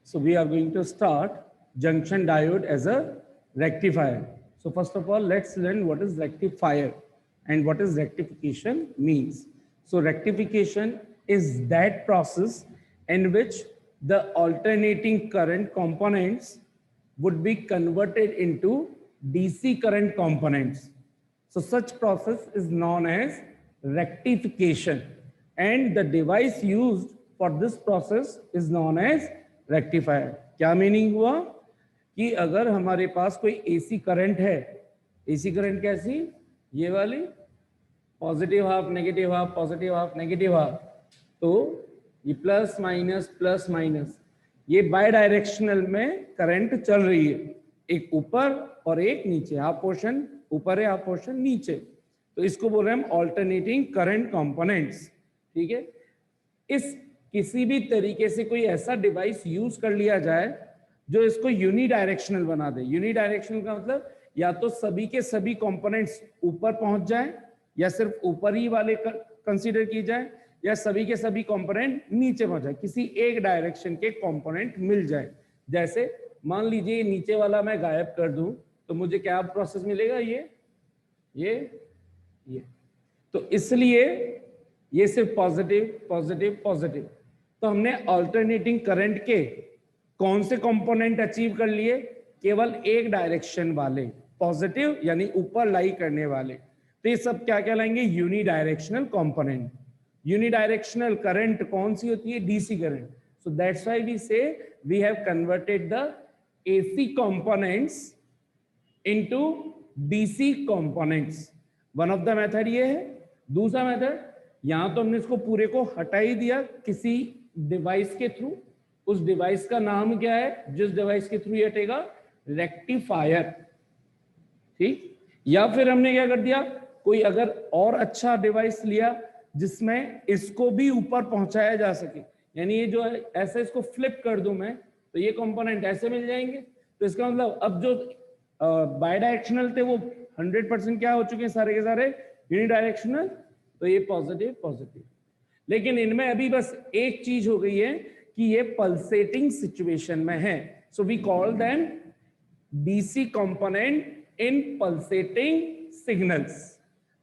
So we are going to start junction diode as a rectifier. So first of all, let's learn what is rectifier and what is rectification means. So rectification is that process in which the alternating current components would be converted into DC current components. So such process is known as rectification, and the device used for this process is known as rectifier. क्या meaning हुआ कि अगर हमारे पास कोई AC current है, AC current कैसी, ये वाली, positive half negative half, positive half negative half, तो ये प्लस माइनस, ये बाय डायरेक्शनल में करंट चल रही है, एक ऊपर और एक नीचे, हाफ पोर्शन ऊपर है हाफ पोर्शन नीचे, तो इसको बोल रहे हैं हम ऑल्टरनेटिंग करंट कंपोनेंट्स। ठीक है, इस किसी भी तरीके से कोई ऐसा डिवाइस यूज कर लिया जाए जो इसको यूनिडायरेक्शनल बना दे। यूनिडायरेक्शनल का मतलब या तो सभी के सभी कंपोनेंट्स ऊपर पहुंच जाए, या सिर्फ ऊपर ही वाले कंसीडर की जाए, या सभी के सभी कंपोनेंट नीचे पहुंच जाए, किसी एक डायरेक्शन के कंपोनेंट मिल जाए। जैसे मान लीजिए नीचे वाला मैं गायब कर दूं तो मुझे क्या प्रोसेस मिलेगा, ये। तो इसलिए ये सिर्फ पॉजिटिव। तो हमने अल्टरनेटिंग करंट के कौन से कंपोनेंट अचीव कर लिए, केवल एक डायरेक्शन वाले, पॉजिटिव यानी ऊपर लाई करने वाले। तो ये सब क्या कहलाएंगे, यूनिडायरेक्शनल कंपोनेंट। यूनिडायरेक्शनल करंट कौन सी होती है, DC current. So that's why we say we have converted the AC components into DC components. One of the method ये है। दूसरा मेथड, यहां तो हमने इसको पूरे को हटा ही दिया किसी डिवाइस के थ्रू, उस डिवाइस का नाम क्या है, जिस डिवाइस के थ्रू ये हटेगा, रेक्टिफायर। ठीक, या फिर हमने क्या कर दिया, कोई अगर और अच्छा डिवाइस लिया जिसमें इसको भी ऊपर पहुंचाया जा सके, यानी ये जो है ऐसे इसको फ्लिप कर दूं मैं तो ये कंपोनेंट ऐसे मिल जाएंगे। तो इसका मतलब अब जो बाय डायरेक्शनल थे वो 100% क्या हो चुके हैं, सारे के सारे यूनिडायरेक्शनल। तो ये पॉजिटिव। लेकिन इनमें अभी बस एक चीज हो गई है कि ये पल्सेटिंग सिचुएशन में है। So we call them DC component in pulsating signals.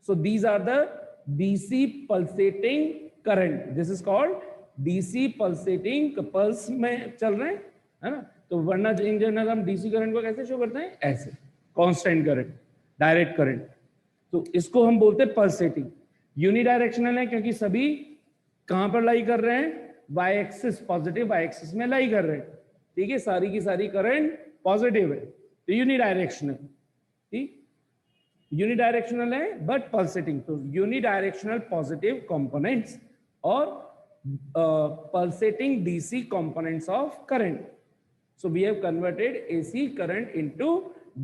So these are the DC pulsating current, this is called DC pulsating, pulse में चल रहे हैं, है ना। तो वरना इन जनरल हम डीसी करंट को कैसे शो करते हैं, ऐसे कांस्टेंट करंट, डायरेक्ट करंट। तो इसको हम बोलते हैं पल्सेटिंग। यूनिडायरेक्शनल है क्योंकि सभी कहां पर लाई कर रहे हैं, Y axis, positive Y axis में लाई कर रहे हैं। ठीक है, सारी की सारी करंट पॉजिटिव है, तो यूनिडायरेक्शनल। ठीक, यूनिडायरेक्शनल है बट पल्सेटिंग। तो यूनिडायरेक्शनल पॉजिटिव कंपोनेंट्स और pulsating DC components of current. So we have converted AC current into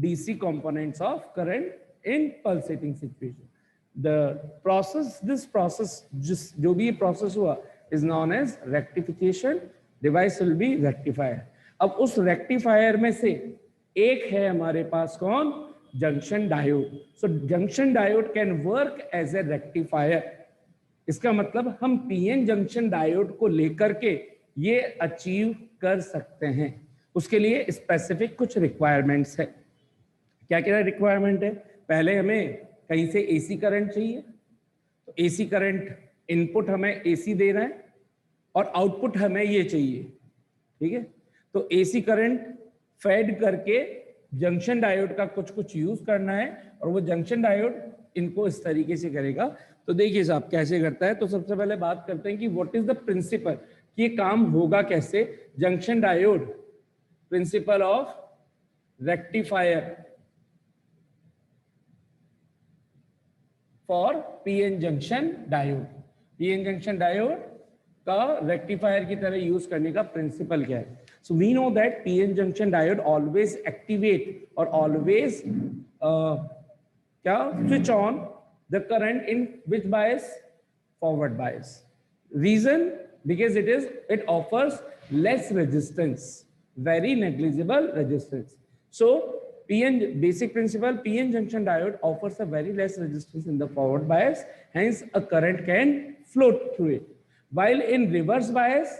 DC components of current in pulsating situation. The process, this process, just जो भी process हुआ is known as rectification. Device will be rectifier. अब उस rectifier में से एक है हमारे पास कौन, junction diode. So junction diode can work as a rectifier. इसका मतलब हम पीएन जंक्शन डायोड को लेकर के ये अचीव कर सकते हैं। उसके लिए स्पेसिफिक कुछ रिक्वायरमेंट्स है। क्या क्या रिक्वायरमेंट है, पहले हमें कहीं से एसी करंट चाहिए, तो एसी करंट इनपुट हमें एसी दे रहा है और आउटपुट हमें ये चाहिए। ठीक है, तो एसी करंट फेड करके जंक्शन डायोड का कुछ यूज करना है, और वो जंक्शन डायोड इनको इस तरीके से करेगा। तो देखिए साहब कैसे करता है। तो सबसे पहले बात करते हैं कि व्हाट इज द प्रिंसिपल, कि ये काम होगा कैसे। Junction diode, principle of rectifier for PN junction diode. PN junction diode का रेक्टिफायर की तरह यूज करने का प्रिंसिपल क्या है। So we know that PN junction diode always activate और ऑलवेज क्या switch on the current in which bias, forward bias. Reason, because it offers less resistance, very negligible resistance. So PN basic principle, PN junction diode offers a very less resistance in the forward bias, hence a current can flow through it. While in reverse bias,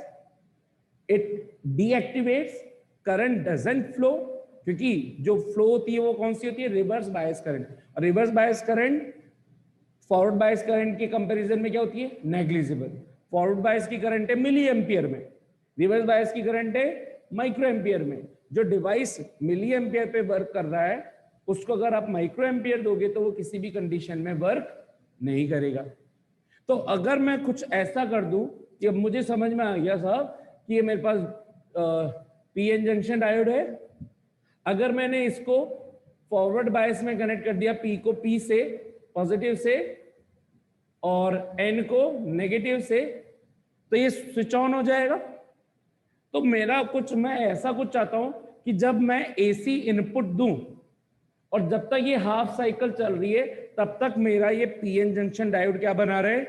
it deactivates, current doesn't flow, क्योंकि जो flow होती है वो कौन सी होती है, reverse bias current. और reverse bias current forward bias current के कंपैरिजन में क्या होती है, नेग्लिजिबल। फॉरवर्ड बायस की करंट है मिली एम्पियर में, रिवर्स बायस की करंट है माइक्रो एम्पियर में। जो डिवाइस मिली एम्पियर पे वर्क कर रहा है उसको अगर आप माइक्रो एम्पियर दोगे तो वो किसी भी कंडीशन में वर्क नहीं करेगा। तो अगर मैं कुछ ऐसा कर दूं कि अब मुझे समझ में आ गया साहब कि ये मेरे पास पीएन जंक्शन डायोड है, अगर मैंने इसको फॉरवर्ड बायस में कनेक्ट कर दिया, पी को पी से पॉजिटिव से और एन को नेगेटिव से, तो ये स्विच ऑन हो जाएगा। तो मेरा कुछ, मैं ऐसा कुछ चाहता हूं कि जब मैं एसी इनपुट दूं और जब तक ये हाफ साइकिल चल रही है तब तक मेरा ये पीएन जंक्शन डायोड क्या बना रहे,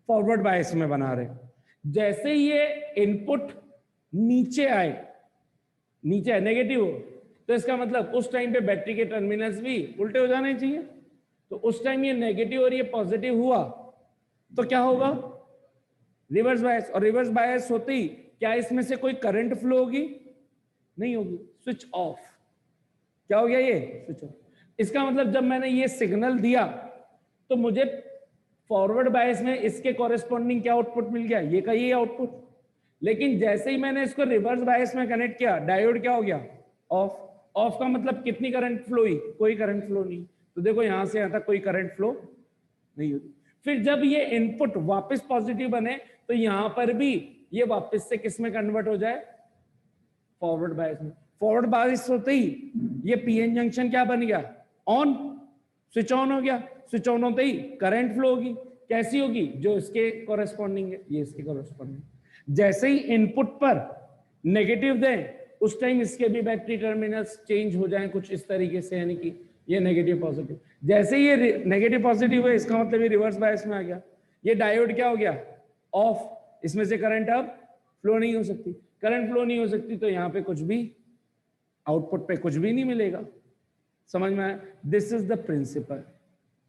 फॉरवर्ड बायस में बना रहे। जैसे ये इनपुट नीचे आए, नीचे नेगेटिव हो, तो इसका मतलब उस टाइम पे बैटरी के टर्मिनल्स भी उल्टे हो जाने चाहिए। तो उस टाइम ये नेगेटिव और ये पॉजिटिव हुआ तो क्या होगा, रिवर्स बायस। और रिवर्स बायस होते ही क्या इसमें से कोई करंट फ्लो होगी, नहीं होगी, स्विच ऑफ। क्या हो गया, ये स्विच ऑफ। इसका मतलब जब मैंने ये सिग्नल दिया तो मुझे फॉरवर्ड बायस में इसके कॉरेस्पॉन्डिंग क्या आउटपुट मिल गया, ये का ये आउटपुट। लेकिन जैसे ही मैंने इसको रिवर्स बायस में कनेक्ट किया, डायोड क्या हो गया, ऑफ। ऑफ का मतलब कितनी करंट फ्लो हुई, कोई करंट फ्लो नहीं। तो देखो यहां से यहां तक कोई करंट फ्लो नहीं होती। फिर जब ये इनपुट वापस पॉजिटिव बने तो यहां पर भी ये वापस से किस में कन्वर्ट हो जाए, फॉरवर्ड बायस में। फॉरवर्ड बायस होते ही ये पीएन जंक्शन क्या बन गया, ऑन, स्विच ऑन हो गया। स्विच ऑन होते ही करंट फ्लो होगी, कैसी होगी, जो इसके कॉरेस्पॉन्डिंग है, ये इसके कॉरेस्पॉन्डिंग। जैसे ही इनपुट पर नेगेटिव दें उस टाइम इसके भी बैटरी टर्मिनल्स चेंज हो जाएं कुछ इस तरीके से, यानी कि ये नेगेटिव पॉजिटिव। जैसे ही ये नेगेटिव पॉजिटिव है इसका मतलब ये रिवर्स बायस में आ गया। ये डायोड क्या हो गया, ऑफ, इसमें से करंट अब फ्लो नहीं हो सकती। करंट फ्लो नहीं हो सकती तो यहाँ पे कुछ भी आउटपुट पे कुछ भी नहीं मिलेगा। समझ में आया, this is the principle.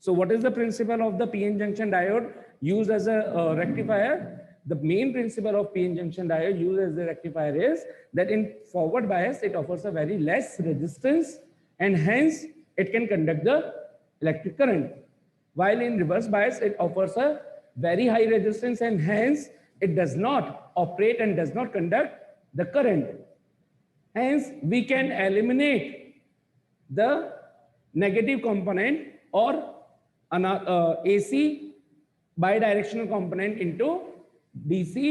So what is the principle of the PN junction diode used as a rectifier? The main principle of PN junction diode used as a rectifier is that in forward bias it offers a very less resistance and hence it can conduct the electric current, while in reverse bias it offers a very high resistance and hence it does not operate and does not conduct the current. Hence we can eliminate the negative component or AC bidirectional component into DC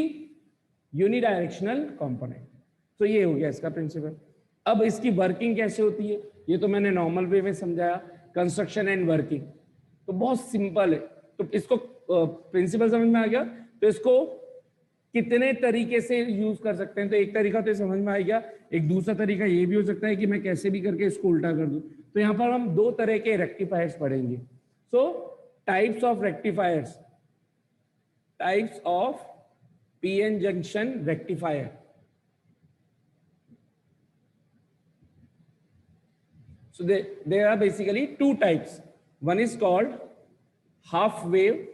unidirectional component. तो ये हो गया इसका principal. अब इसकी working कैसे होती है ये तो मैंने नॉर्मल वे में समझाया, कंस्ट्रक्शन एंड वर्किंग तो बहुत सिंपल है। तो इसको प्रिंसिपल समझ में आ गया, तो इसको कितने तरीके से यूज कर सकते हैं, तो एक तरीका तो समझ में आ गया। एक दूसरा तरीका ये भी हो सकता है कि मैं कैसे भी करके इसको उल्टा कर दूं। तो यहाँ पर हम दो तरह के रेक्टिफायर्स पढ़ेंगे। So types of rectifiers, types of PN junction rectifier. So there are basically two types. One is called half wave,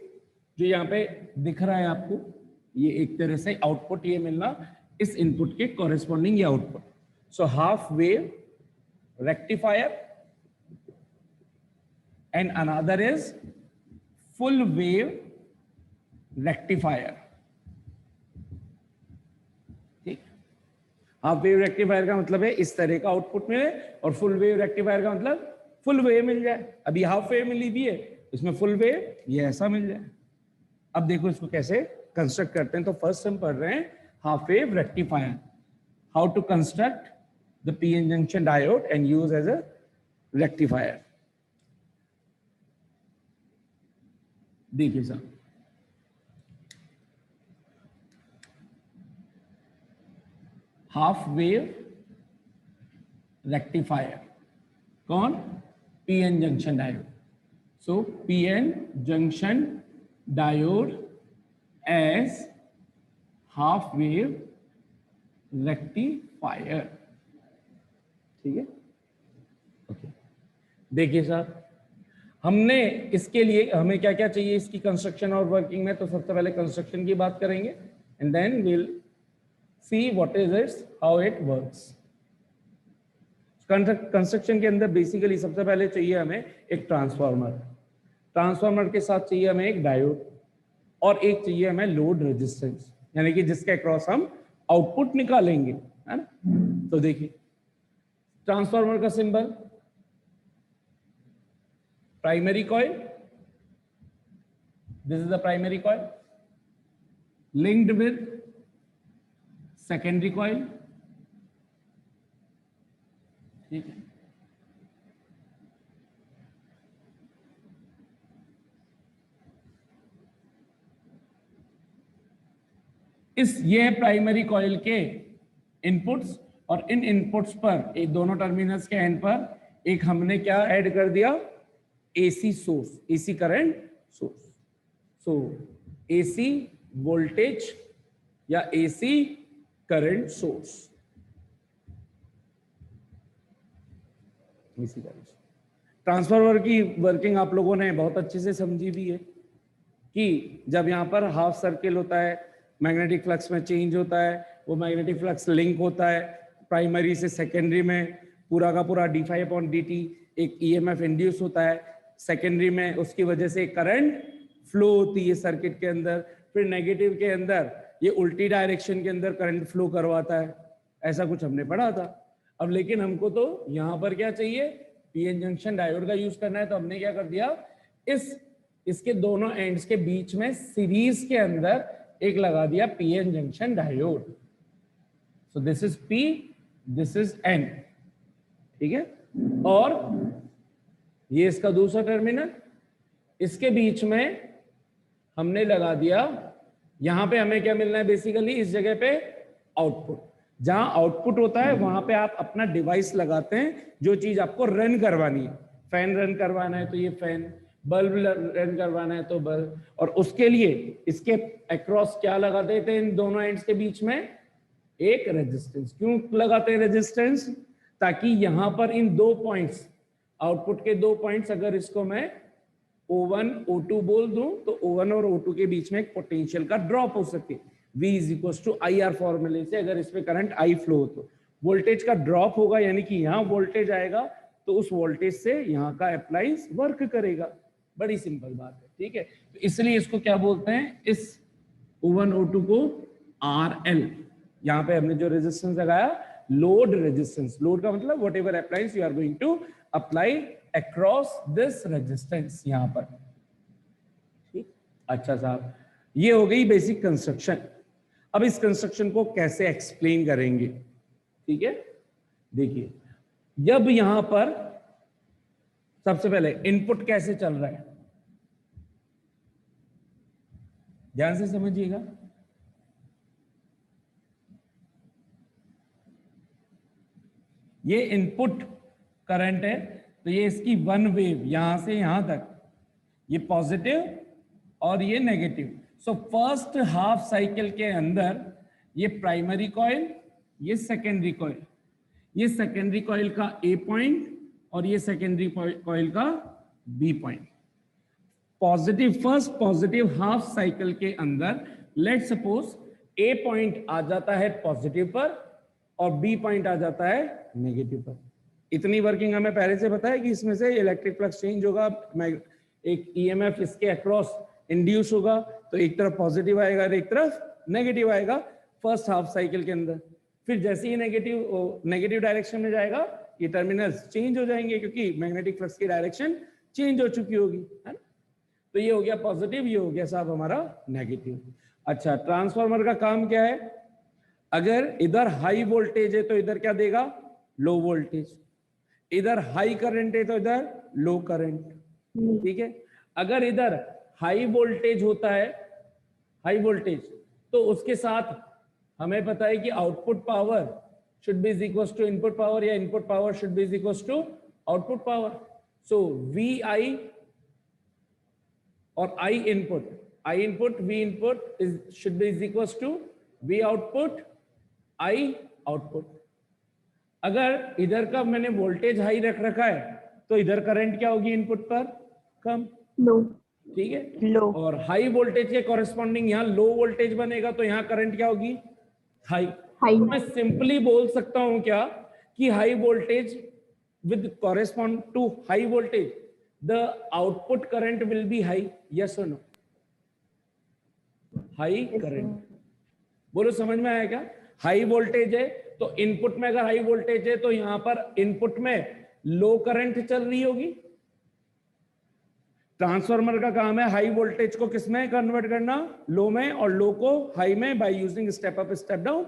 जो यहाँ पे दिख रहा है आपको, ये एक तरह से आउटपुट ये मिलना इस इनपुट के कॉरेस्पॉन्डिंग ये output. So half wave rectifier and another is full wave rectifier। ठीक, हाफ वेव रेक्टिफायर का मतलब है इस तरह का आउटपुट मिले और फुल वेव रेक्टिफायर का मतलब फुल वेव मिल जाए। अभी हाफ वेव मिली भी है, इसमें फुल वेव ये ऐसा मिल जाए। अब देखो इसको कैसे कंस्ट्रक्ट करते हैं। तो फर्स्ट हम पढ़ रहे हैं half wave rectifier, how to construct the PN junction diode and use as a rectifier. देखिए सर, हाफ वेव रेक्टिफायर कौन, PN junction diode. So PN junction diode as half wave rectifier. ठीक है, okay. देखिए sir, हमने इसके लिए हमें क्या क्या चाहिए इसकी कंस्ट्रक्शन और वर्किंग में, तो सबसे पहले कंस्ट्रक्शन की बात करेंगे and then will see what is its how it works. Construction के अंदर बेसिकली सबसे पहले चाहिए हमें एक ट्रांसफार्मर, ट्रांसफार्मर के साथ चाहिए हमें एक डायोड और एक चाहिए हमें लोड रेजिस्टेंस, यानी कि जिसके अक्रॉस हम आउटपुट निकालेंगे, है ना। तो देखिए ट्रांसफार्मर का symbol primary coil, this is the primary coil linked with secondary coil, ठीक है। ये प्राइमरी कॉइल के इनपुट्स, और इन इनपुट्स पर एक दोनों टर्मिनल्स के एंड पर एक हमने क्या ऐड कर दिया, AC source, AC current source. So AC voltage या AC current source, AC current. Transformer की वर्किंग आप लोगों ने बहुत अच्छे से समझी भी है कि जब यहाँ पर हाफ सर्किल होता है, मैग्नेटिक फ्लक्स में चेंज होता है, वो मैग्नेटिक फ्लक्स लिंक होता है प्राइमरी से सेकेंडरी में, पूरा का पूरा d∅dt एक ईएमएफ इंड्यूस होता है सेकेंडरी में, उसकी वजह से करंट फ्लो होती है सर्किट के अंदर, फिर नेगेटिव के अंदर ये उल्टी डायरेक्शन के अंदर करंट फ्लो करवाता है, ऐसा कुछ हमने पढ़ा था। अब लेकिन हमको तो यहाँ पर क्या चाहिए, पीएन जंक्शन डायोड का यूज करना है, तो हमने क्या कर दिया, इसके दोनों एंड्स के बीच में सीरीज के अंदर एक लगा दिया PN junction diode. So this is P, this is an, ठीक है। और ये इसका दूसरा टर्मिनल, इसके बीच में हमने लगा दिया, यहां पे हमें क्या मिलना है बेसिकली, इस जगह पे आउटपुट। जहां आउटपुट होता है वहां पे आप अपना डिवाइस लगाते हैं, जो चीज आपको रन करवानी है, फैन रन करवाना है तो ये फैन, बल्ब रन करवाना है तो बल्ब, और उसके लिए इसके अक्रॉस क्या लगा देते हैं, इन दोनों एंड्स के बीच में एक रेजिस्टेंस। क्यों लगाते हैं रेजिस्टेंस, ताकि यहां पर इन दो पॉइंट्स, आउटपुट के दो पॉइंट्स, अगर इसको मैं O1 O2 बोल दूं तो O1 और O2 के बीच में एक पोटेंशियल का ड्रॉप हो सके, V = IR फॉर्मूले से, अगर इसमें करंट I फ्लो हो तो वोल्टेज का ड्रॉप होगा, यानी कि यहाँ वोल्टेज आएगा तो उस वोल्टेज से यहाँ का अप्लाइंस वर्क करेगा। बड़ी सिंपल बात है, ठीक है। तो इसलिए इसको क्या बोलते हैं, इस O1 O2 को RL, यहाँ पे हमने जो रेजिस्टेंस लगाया लोड रेजिस्टेंस, लोड का मतलब whatever appliance you are going to apply across this resistance यहाँ पर, ठीक। अच्छा साहब, ये हो गई बेसिक कंस्ट्रक्शन। अब इस कंस्ट्रक्शन को कैसे एक्सप्लेन करेंगे, ठीक है। देखिए, जब यहां पर सबसे पहले इनपुट कैसे चल रहा है, ध्यान से समझिएगा। ये इनपुट करंट है, तो ये इसकी वन वेव यहां से यहां तक, ये पॉजिटिव और ये negative. So first half cycle के अंदर ये प्राइमरी कॉइल, ये सेकेंडरी कॉइल, ये सेकेंडरी कॉइल का ए पॉइंट और ये सेकेंडरी कॉइल का B point. Positive, first positive half cycle के अंदर लेट सपोज ए पॉइंट आ जाता है पॉजिटिव पर और बी पॉइंट आ जाता है नेगेटिव पर। इतनी वर्किंग हमें पहले से पता है कि इसमें से इलेक्ट्रिक फ्लक्स चेंज होगा, एक ईएमएफ इसके अक्रॉस इंड्यूस होगा, तो एक तरफ पॉजिटिव आएगा और एक तरफ नेगेटिव आएगा फर्स्ट हाफ साइकिल के अंदर। फिर जैसे ही नेगेटिव डायरेक्शन में जाएगा, ये टर्मिनल्स चेंज हो जाएंगे क्योंकि मैग्नेटिक फ्लक्स की डायरेक्शन चेंज हो चुकी होगी, है ना। तो ये हो गया पॉजिटिव, ये हो गया साहब हमारा नेगेटिव। अच्छा, ट्रांसफार्मर का काम क्या है, अगर इधर हाई वोल्टेज है तो इधर क्या देगा, लो वोल्टेज, इधर हाई करंट है तो इधर लो करंट, ठीक है। अगर इधर हाई वोल्टेज होता है, हाई वोल्टेज, तो उसके साथ हमें पता है कि output power should be equals to input power, या input power should be equals to output power. So VI और I input V input should be equals to V output I output। अगर इधर का मैंने वोल्टेज हाई रख रखा है तो इधर करंट क्या होगी इनपुट पर, कम, लो, ठीक है, लो। और हाई वोल्टेज के कॉरेस्पॉन्डिंग यहाँ लो वोल्टेज बनेगा तो यहाँ करंट क्या होगी, हाई। तो मैं सिंपली बोल सकता हूं क्या कि high voltage with correspond to high voltage, the output current will be high. Yes or no? High current. बोलो समझ में आया क्या? हाई वोल्टेज है तो इनपुट में अगर हाई वोल्टेज है तो यहां पर इनपुट में लो करंट चल रही होगी. ट्रांसफार्मर का काम है हाई वोल्टेज को किसमें कन्वर्ट करना, लो में, और लो को हाई में by using step up step down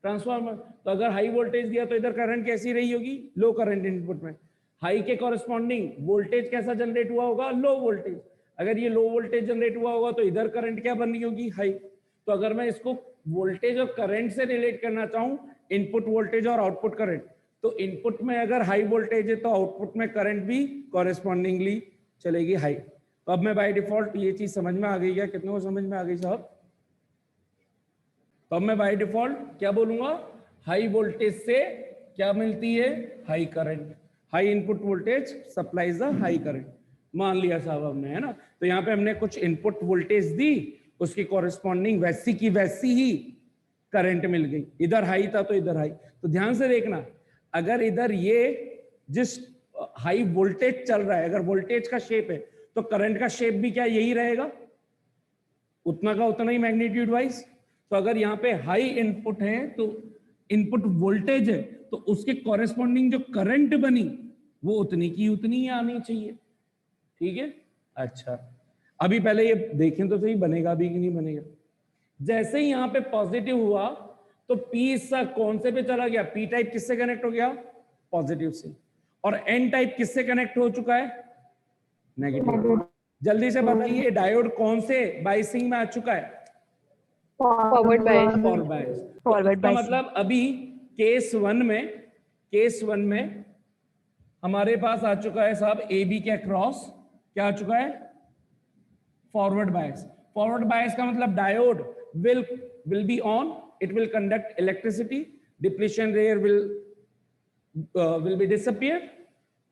transformer. तो अगर हाई वोल्टेज दिया तो इधर करंट कैसी रही होगी, लो करंट इनपुट में. हाई के कॉरेस्पॉन्डिंग वोल्टेज कैसा जनरेट हुआ होगा, लो वोल्टेज. अगर ये लो वोल्टेज जनरेट हुआ होगा तो इधर करंट क्या बन रही होगी, हाई. तो अगर मैं इसको वोल्टेज और करंट से रिलेट करना चाहूं, इनपुट वोल्टेज और आउटपुट करंट, तो इनपुट में अगर हाई वोल्टेज है तो आउटपुट में करंट भी कॉरेस्पॉन्डिंगली चलेगी हाई. तो अब मैं बाय डिफॉल्ट ये चीज समझ में आ गई क्या, कितने को समझ में आ गई साहब? तो अब मैं बाय डिफॉल्ट क्या बोलूंगा, हाई वोल्टेज से क्या मिलती है, high current. High input voltage supplies the high current. मान लिया साहब हमने, है ना. तो यहाँ पे हमने कुछ इनपुट वोल्टेज दी, उसकी कॉरेस्पॉन्डिंग वैसी की वैसी ही करंट मिल गई. इधर हाई था तो इधर हाई. तो ध्यान से देखना, अगर इधर ये जिस हाई वोल्टेज चल रहा है, अगर वोल्टेज का शेप है तो करंट का शेप भी क्या यही रहेगा, उतना का उतना ही मैग्नीट्यूड वाइज. तो अगर यहाँ पे हाई इनपुट है तो इनपुट वोल्टेज है तो उसके कॉरेस्पॉन्डिंग जो करंट बनी वो उतनी की उतनी ही आनी चाहिए. ठीक है. अच्छा, अभी पहले ये देखें तो सही बनेगा भी कि नहीं बनेगा. जैसे ही यहाँ पे पॉजिटिव हुआ तो पी हिस्सा कौन से पे चला गया, पी टाइप किससे कनेक्ट हो गया, पॉजिटिव से. और एन टाइप किससे कनेक्ट हो चुका है, नेगेटिव. जल्दी से बताइए डायोड कौन से बायसिंग में आ चुका है, फॉरवर्ड बायस. फॉरवर्ड बायस. तो मतलब अभी केस वन में हमारे पास आ चुका है साहब ए बी के अक्रॉस क्या आ चुका है, फॉरवर्ड बायस. फॉरवर्ड बायस का मतलब diode will be on, it will conduct electricity, depletion layer will be disappear,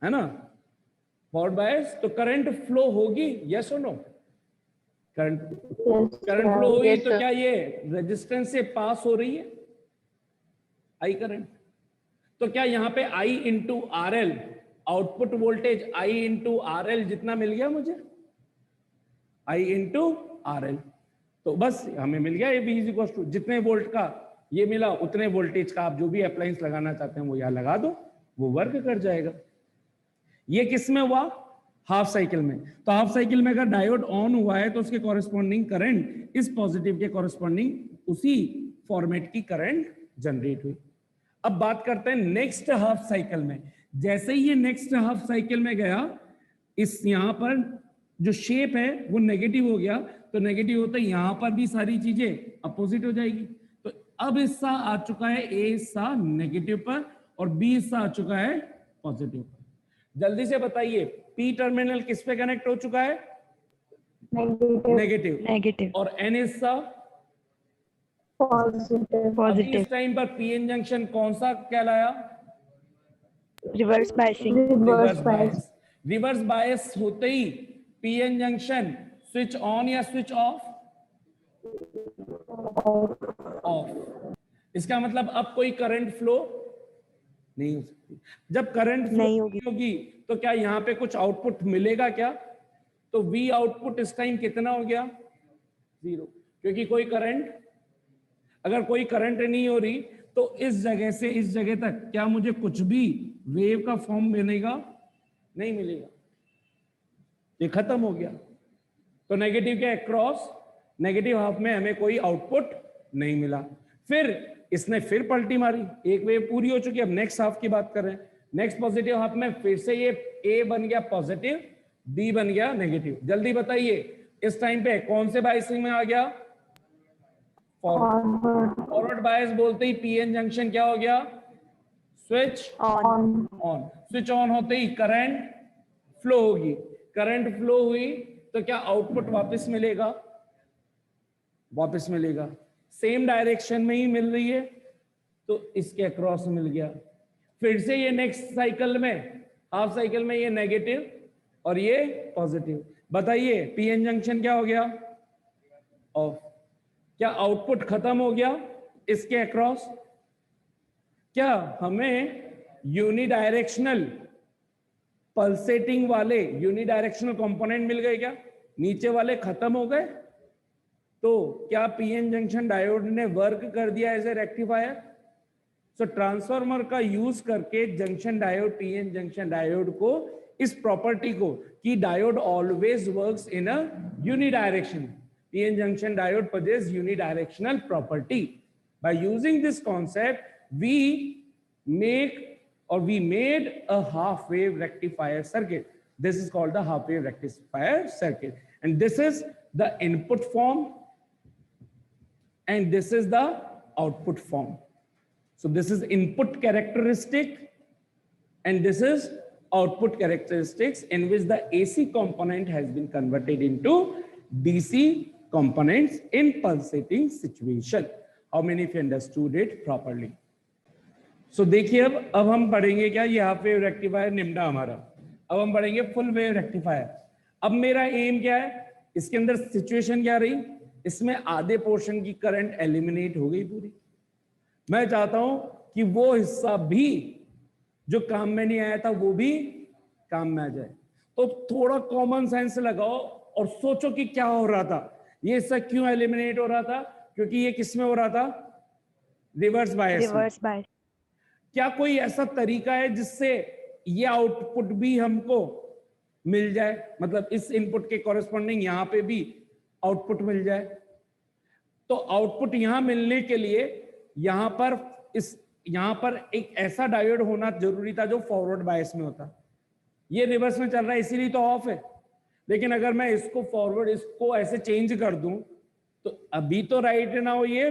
है ना. फॉरवर्ड बायस तो करंट फ्लो होगी, यस और नो. करंट फ्लो होगी तो क्या ये रेजिस्टेंस से पास हो रही है आई करंट. तो क्या यहाँ पे I into R L, output voltage I into R L जितना मिल गया मुझे, I इंटू आर एल. तो बस हमें मिल गया ये B इक्वल टू जितने वोल्ट का ये मिला उतने वोल्टेज का आप जो भी अप्लायंस लगाना चाहते हैं वो यहाँ लगा दो, वो वर्क कर जाएगा. ये किस में हुआ, हाफ साइकिल में. तो हाफ साइकिल में अगर डायोड ऑन हुआ है तो उसके कॉरेस्पॉन्डिंग करंट इस पॉजिटिव के कॉरेस्पॉन्डिंग उसी फॉर्मेट की करंट जनरेट हुई. अब बात करते हैं नेक्स्ट हाफ साइकिल में. जैसे ही ये नेक्स्ट हाफ साइकिल में गया, इस यहां पर जो शेप है वो नेगेटिव हो गया, तो नेगेटिव होता है यहां पर भी सारी चीजें अपोजिट हो जाएगी. तो अब हिस्सा आ चुका है ए हिस्सा नेगेटिव पर और बी हिस्सा आ चुका है पॉजिटिव पर. जल्दी से बताइए पी टर्मिनल किस पे कनेक्ट हो चुका है, नेगेटिव. और एन हिस्सा पॉजिटिव. इस टाइम पर पीएन जंक्शन कौन सा कहलाया, रिवर्स बायसिंग. रिवर्स बायस होते ही पीएन जंक्शन स्विच ऑन या स्विच ऑफ, ऑफ. इसका मतलब अब कोई करंट फ्लो नहीं हो सकती. जब करंट फ्लो नहीं होगी तो क्या यहाँ पे कुछ आउटपुट मिलेगा क्या, तो V आउटपुट इस टाइम कितना हो गया, 0. क्योंकि कोई करंट, अगर कोई करंट नहीं हो रही तो इस जगह से इस जगह तक क्या मुझे कुछ भी वेव का फॉर्म मिलेगा, नहीं मिलेगा, ये खत्म हो गया. तो नेगेटिव के अक्रॉस नेगेटिव हाफ में हमें कोई आउटपुट नहीं मिला. फिर इसने फिर पलटी मारी, एक वेव पूरी हो चुकी है. अब नेक्स्ट हाफ की बात कर रहे हैं. नेक्स्ट पॉजिटिव हाफ में फिर से ये ए बन गया पॉजिटिव, बी बन गया नेगेटिव. जल्दी बताइए इस टाइम पे कौन से बायसिंग में आ गया, फॉरवर्ड बायस. बोलते ही पीएन जंक्शन क्या हो गया, स्विच ऑन. स्विच ऑन होते ही करंट फ्लो होगी. करंट फ्लो हुई तो क्या आउटपुट वापस मिलेगा, वापस मिलेगा. सेम डायरेक्शन में ही मिल रही है तो इसके अक्रॉस मिल गया. फिर से ये नेक्स्ट साइकिल में हाफ साइकिल में ये नेगेटिव और ये पॉजिटिव. बताइए पीएन जंक्शन क्या हो गया, ऑफ. क्या आउटपुट खत्म हो गया इसके अक्रॉस, क्या हमें यूनिडायरेक्शनल पल्सेटिंग वाले यूनिडायरेक्शनल कंपोनेंट मिल गए क्या? नीचे वाले खत्म हो गए। तो क्या पीएन जंक्शन डायोड ने वर्क कर दिया as a rectifier? So transformer का यूज करके junction diode, PN junction diode को इस प्रॉपर्टी को कि diode always works in a unidirection, PN junction diode possess unidirectional property. By using this concept, we made a half wave rectifier circuit. This is called the half wave rectifier circuit, and this is the input form and this is the output form. So this is input characteristic and this is output characteristics, in which the AC component has been converted into DC components in pulsating situation. How many of you understood it properly? So देखिए अब हम पढ़ेंगे क्या, ये half wave rectifier निम्डा हमारा, अब हम पढ़ेंगे फुल वेव रेक्टिफायर। अब मेरा एम क्या है, इसके अंदर सिचुएशन क्या रही, इसमें आधे पोर्शन की करंट एलिमिनेट हो गई पूरी। मैं चाहता हूं कि वो हिस्सा भी जो काम में नहीं आया था वो भी काम में आ जाए। तो थोड़ा कॉमन सेंस लगाओ और सोचो कि क्या हो रहा था, ये हिस्सा क्यों एलिमिनेट हो रहा था, क्योंकि ये किसमें हो रहा था, रिवर्स बायस। Reverse bias. क्या कोई ऐसा तरीका है जिससे ये आउटपुट भी हमको मिल जाए, मतलब इस इनपुट के कॉरेस्पॉन्डिंग यहां पे भी आउटपुट मिल जाए? तो आउटपुट यहां मिलने के लिए यहां पर एक ऐसा डायोड होना जरूरी था जो फॉरवर्ड बायस में होता। ये रिवर्स में चल रहा है इसीलिए तो ऑफ है। लेकिन अगर मैं इसको फॉरवर्ड, इसको ऐसे चेंज कर दूं तो अभी तो राइट ना हो, ये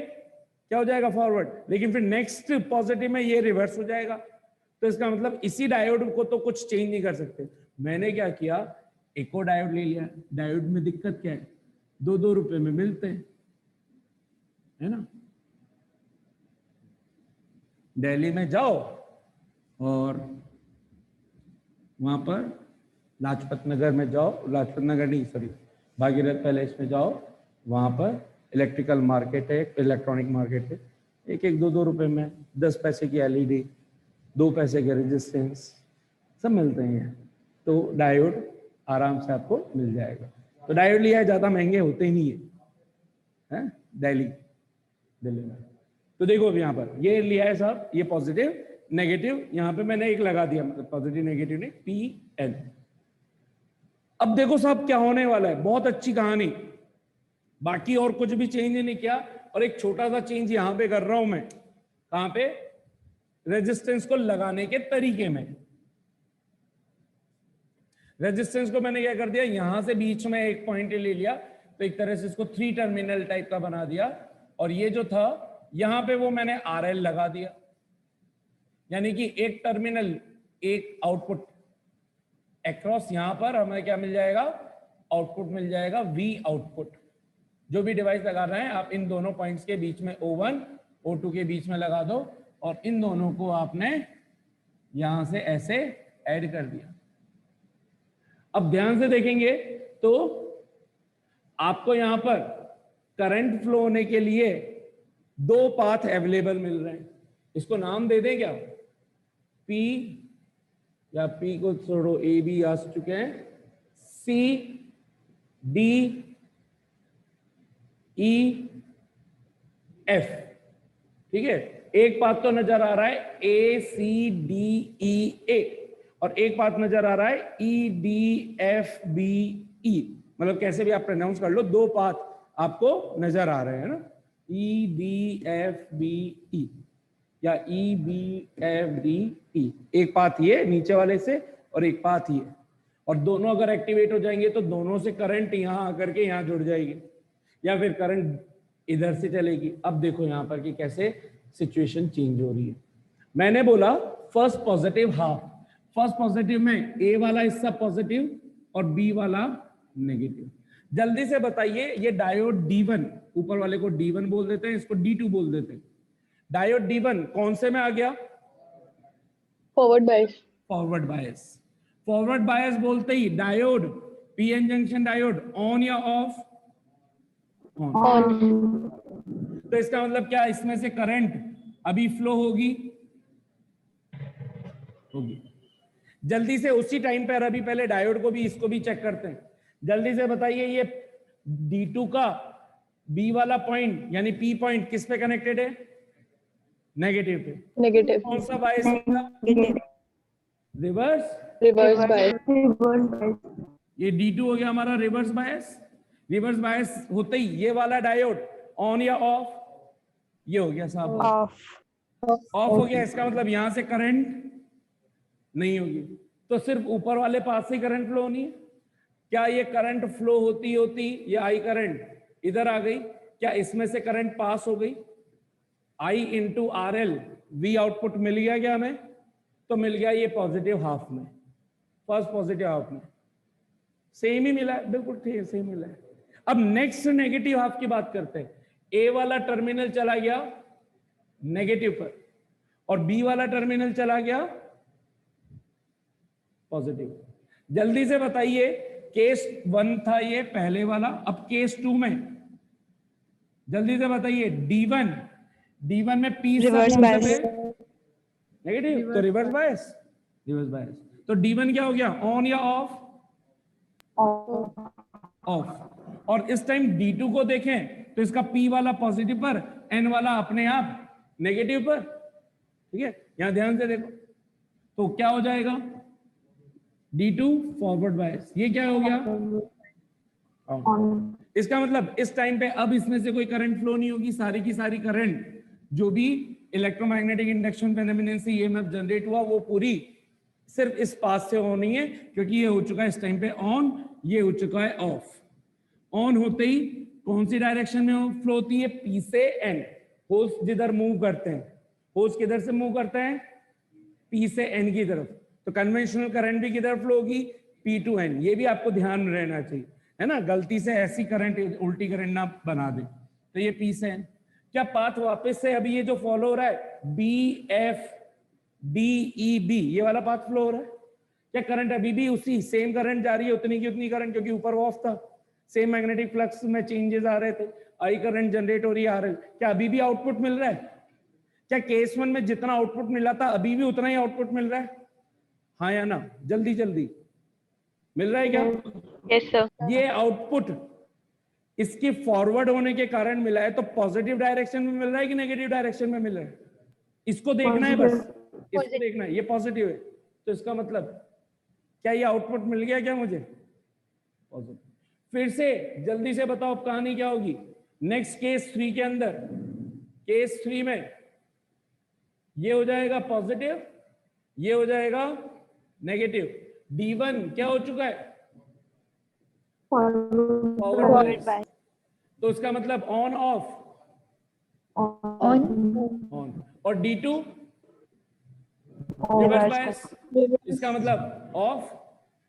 क्या हो जाएगा, फॉरवर्ड, लेकिन फिर नेक्स्ट पॉजिटिव में ये रिवर्स हो जाएगा। तो इसका मतलब इसी डायोड को तो कुछ चेंज नहीं कर सकते। मैंने क्या किया, एक और डायोड ले लिया। डायोड में दिक्कत क्या है, 2-2 रुपए में मिलते हैं, है ना। दिल्ली में जाओ और वहां पर लाजपत नगर में जाओ, लाजपत नगर नहीं सॉरी भागीरथ पैलेस में जाओ, वहां पर इलेक्ट्रिकल मार्केट है, इलेक्ट्रॉनिक मार्केट है, 1-2 रुपए में 10 पैसे की एलईडी, 2 पैसे के रेजिस्टेंस सब मिलते हैं। तो डायोड आराम से आपको मिल जाएगा। तो डायोड लिया ज्यादा महंगे होते ही नहीं है दिल्ली में। तो देखो अब यहाँ पर ये लिया है साहब, ये पॉजिटिव नेगेटिव, यहाँ पे मैंने एक लगा दिया, मतलब पॉजिटिव नेगेटिव ने PN। अब देखो साहब क्या होने वाला है, बहुत अच्छी कहानी, बाकी और कुछ भी चेंज नहीं किया, और एक छोटा सा चेंज यहां पे कर रहा हूं मैं, कहां पे, रेजिस्टेंस को लगाने के तरीके में। रेजिस्टेंस को मैंने क्या कर दिया, यहां से बीच में एक पॉइंट ले लिया, तो एक तरह से इसको 3 टर्मिनल टाइप का बना दिया, और ये जो था यहां पे वो मैंने RL लगा दिया, यानी कि एक टर्मिनल एक आउटपुट अक्रॉस, यहां पर हमें क्या मिल जाएगा, आउटपुट मिल जाएगा V आउटपुट। जो भी डिवाइस लगा रहे हैं आप इन दोनों पॉइंट्स के बीच में O1 O2 के बीच में लगा दो, और इन दोनों को आपने यहां से ऐसे ऐड कर दिया। अब ध्यान से देखेंगे तो आपको यहां पर करंट फ्लो होने के लिए 2 पाथ अवेलेबल मिल रहे हैं। इसको नाम दे दें क्या, P, या P को छोड़ो, A भी आ चुके हैं, C D E F, ठीक है। एक पाथ तो नजर आ रहा है A C D E A, और एक पाथ नजर आ रहा है E D F B E, मतलब कैसे भी आप प्रोनाउंस कर लो, 2 पाथ आपको नजर आ रहे हैं ना, E D F B E या E B F D E। एक पाथ ये नीचे वाले से और एक पाथ ये, और दोनों अगर एक्टिवेट हो जाएंगे तो दोनों से करंट यहां आकर के यहां जुड़ जाएगी, या फिर करंट इधर से चलेगी। अब देखो यहां पर कि कैसे सिचुएशन चेंज हो रही है। मैंने बोला first positive half, first positive में A वाला हिस्सा पॉजिटिव और B वाला नेगेटिव। जल्दी से बताइए, ये डायोड D1, ऊपर वाले को D1 बोल देते हैं, इसको D2 बोल देते हैं। डायोड D1 कौन से में आ गया, forward bias. Forward bias. Forward bias बोलते ही diode, PN junction diode on या ऑफ, ऑन। तो इसका मतलब क्या, इसमें से करंट अभी फ्लो होगी, होगी। जल्दी से उसी टाइम पर अभी पहले डायोड को भी इसको भी चेक करते हैं। जल्दी से बताइए ये D2 का B वाला पॉइंट यानी P पॉइंट किस पे कनेक्टेड है? नेगेटिव पे। Negative. कौन सा बायस? Reverse Reverse bias. ये D2 हो गया हमारा रिवर्स बायस। रिवर्स बायस होते ही ये वाला डायोड ऑन या ऑफ? ये हो गया साहब ऑफ हो गया। इसका मतलब यहां से करंट नहीं होगी, तो सिर्फ ऊपर वाले पास से करंट फ्लो होनी है। क्या ये करंट फ्लो होती ये आई करंट इधर आ गई, क्या इसमें से करंट पास हो गई? I into RL V output मिल गया क्या हमें? तो मिल गया ये पॉजिटिव हाफ में, फर्स्ट पॉजिटिव हाफ में सेम ही मिला है, बिल्कुल ठीक सेम मिला है। अब नेक्स्ट नेगेटिव हाफ की बात करते हैं। ए वाला टर्मिनल चला गया नेगेटिव पर और बी वाला टर्मिनल चला गया पॉजिटिव। जल्दी से बताइए, केस 1 था ये पहले वाला, अब केस 2 में जल्दी से बताइए। D1 में पी नेगेटिव, तो रिवर्स बायस। तो D1 क्या हो गया, ऑन या ऑफ? ऑफ। और इस टाइम D2 को देखें तो इसका P वाला पॉजिटिव पर, N वाला अपने आप नेगेटिव पर, ठीक है। यहां ध्यान से देखो तो क्या हो जाएगा, D2 फॉरवर्ड बायस। ये क्या हो गया, इसका मतलब इस टाइम पे अब इसमें से कोई करंट फ्लो नहीं होगी। सारी की सारी करंट जो भी इलेक्ट्रोमैग्नेटिक इंडक्शन फेनोमेनन से ईएमएफ जनरेट हुआ वो पूरी सिर्फ इस पास से होनी है, क्योंकि ये हो चुका है इस टाइम पे ऑन, ये हो चुका है ऑफ। ऑन होते ही कौन सी डायरेक्शन में फ्लो होती है, P से N। होल्स जिधर मूव करते हैं, होल्स किधर से मूव करते हैं, P से N की तरफ। तो कन्वेंशनल करंट भी किधर फ्लो होगी, P to N। ये भी आपको ध्यान में रहना चाहिए, है ना, गलती से ऐसी करंट उल्टी करंट ना बना दे। तो ये P से N। क्या पाथ वापस से अभी ये जो फॉलो हो रहा है BFDEB, ये वाला पाथ फ्लो हो रहा है? क्या करंट अभी भी उसी सेम करंट जा रही है, उतनी की उतनी करंट, क्योंकि ऊपर ऑफ था, सेम मैग्नेटिक फ्लक्स में चेंजेस आ रहे थे, आई करंट जनरेट हो रही आ रही। क्या अभी भी आउटपुट मिल रहा है? क्या केस 1 में जितना आउटपुट मिला था अभी भी उतना ही आउटपुट मिल रहा है? हाँ या ना, जल्दी जल्दी मिल रहा है क्या? Yes sir. ये आउटपुट इसके फॉरवर्ड होने के कारण मिला है, तो पॉजिटिव डायरेक्शन में मिल रहा है कि नेगेटिव डायरेक्शन में मिल रहा है? इसको देखना है बस, इसको देखना है। ये पॉजिटिव है तो इसका मतलब क्या ये आउटपुट मिल गया क्या मुझे? पॉजिटिव। फिर से जल्दी से बताओ अब कहानी क्या होगी नेक्स्ट केस 3 के अंदर। केस 3 में ये हो जाएगा पॉजिटिव, ये हो जाएगा नेगेटिव। D1 क्या हो चुका है, फॉरवर्ड बायस। तो इसका मतलब ऑन ऑफ, ऑन। और D2 रिवर्स बायस, इसका मतलब ऑफ।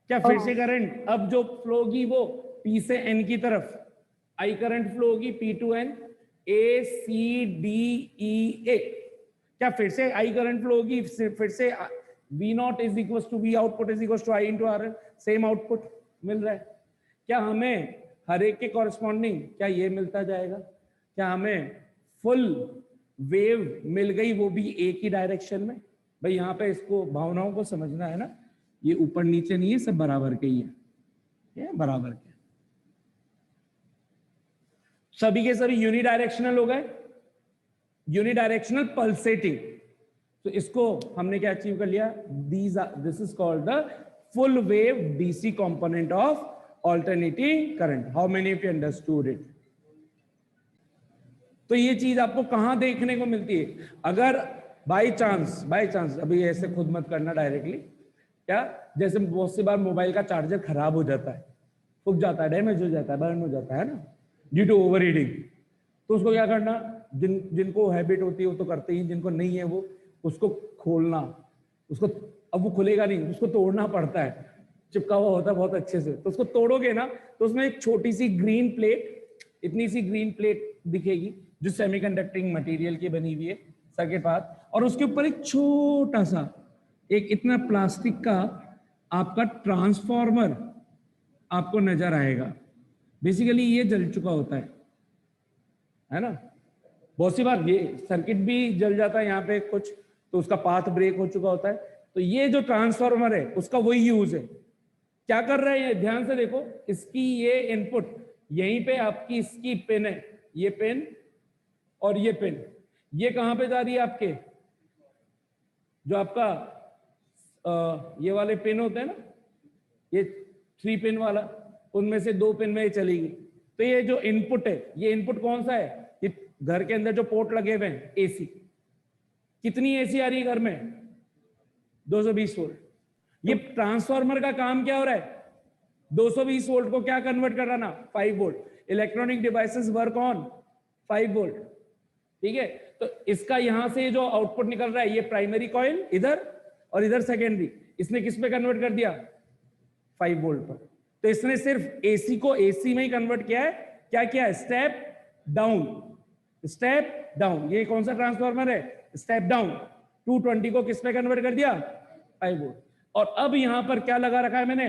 क्या फिर से करंट अब जो फ्लो होगी वो P से N की तरफ, आई करंट फ्लो होगी P to N, ACDEA। क्या फिर से आई करंट फ्लो होगी, फिर से V0 is equal to V output is equal to I into RL, same output मिल रहा है। क्या हमें हर एक के कॉरेस्पॉन्डिंग क्या ये मिलता जाएगा? क्या हमें फुल वेव मिल गई, वो भी एक ही डायरेक्शन में? भाई यहाँ पे इसको भावनाओं को समझना है ना, ये ऊपर नीचे नहीं है, सब बराबर के ही है, ये बराबर के सभी के सभी यूनिडायरेक्शनल हो गए, यूनिडायरेक्शनल पल्सेटिंग। तो इसको हमने क्या अचीव कर लिया, this is called the full wave DC component of alternating current. How many of you understood it? तो ये चीज आपको कहां देखने को मिलती है? अगर बाय चांस अभी ऐसे खुद मत करना डायरेक्टली, क्या जैसे बहुत सी बार मोबाइल का चार्जर खराब हो जाता है, फूक जाता है, डैमेज हो जाता है, बर्न हो जाता है ना, ड्यू टू ओवर हीटिंग। तो उसको क्या करना, जिनको हैबिट होती है वो तो करते ही, जिनको नहीं है वो उसको खोलना, उसको अब वो खुलेगा नहीं, उसको तोड़ना पड़ता है, चिपका हुआ होता है बहुत अच्छे से। तो उसको तोड़ोगे ना तो उसमें एक छोटी सी ग्रीन प्लेट, इतनी सी ग्रीन प्लेट दिखेगी जो सेमीकंडक्टिंग मटेरियल की बनी हुई है, सर्किट पाथ, और उसके ऊपर एक छोटा सा एक इतना प्लास्टिक का आपका ट्रांसफॉर्मर आपको नजर आएगा। बेसिकली ये जल चुका होता है ना। बहुत सी बार ये सर्किट भी जल जाता है यहाँ पे कुछ, तो उसका पाथ ब्रेक हो चुका होता है। तो ये जो ट्रांसफार्मर है उसका वही यूज है। क्या कर रहा है ये, ध्यान से देखो, इसकी ये इनपुट यहीं पे आपकी इसकी पिन है, ये पिन और ये पिन, ये कहां पे जा रही है आपके, जो आपका ये वाले पिन होते हैं ना, ये 3 पिन वाला, उनमें से 2 पिन में ये चली गई। तो ये जो इनपुट है, ये इनपुट कौन सा है, ये घर के अंदर जो पोर्ट लगे हुए हैं एसी, कितनी एसी आ रही है घर में, 220 वोल्ट। ये ट्रांसफार्मर का काम क्या हो रहा है, 220 वोल्ट को क्या कन्वर्ट कराना, 5 volt. Electronic devices work on 5 volt, ठीक है। तो इसका यहां से जो आउटपुट निकल रहा है, ये प्राइमरी कॉइल इधर और इधर सेकेंडरी, इसने किस पे कन्वर्ट कर दिया, 5 वोल्ट पर। तो इसने सिर्फ एसी को एसी में ही कन्वर्ट किया है। क्या किया है, स्टेप डाउन, स्टेप डाउन। ये कौन सा ट्रांसफार्मर है, स्टेप डाउन। 220 को किस पे कन्वर्ट कर दिया, 5 वोल्ट। और अब यहां पर क्या लगा रखा है मैंने,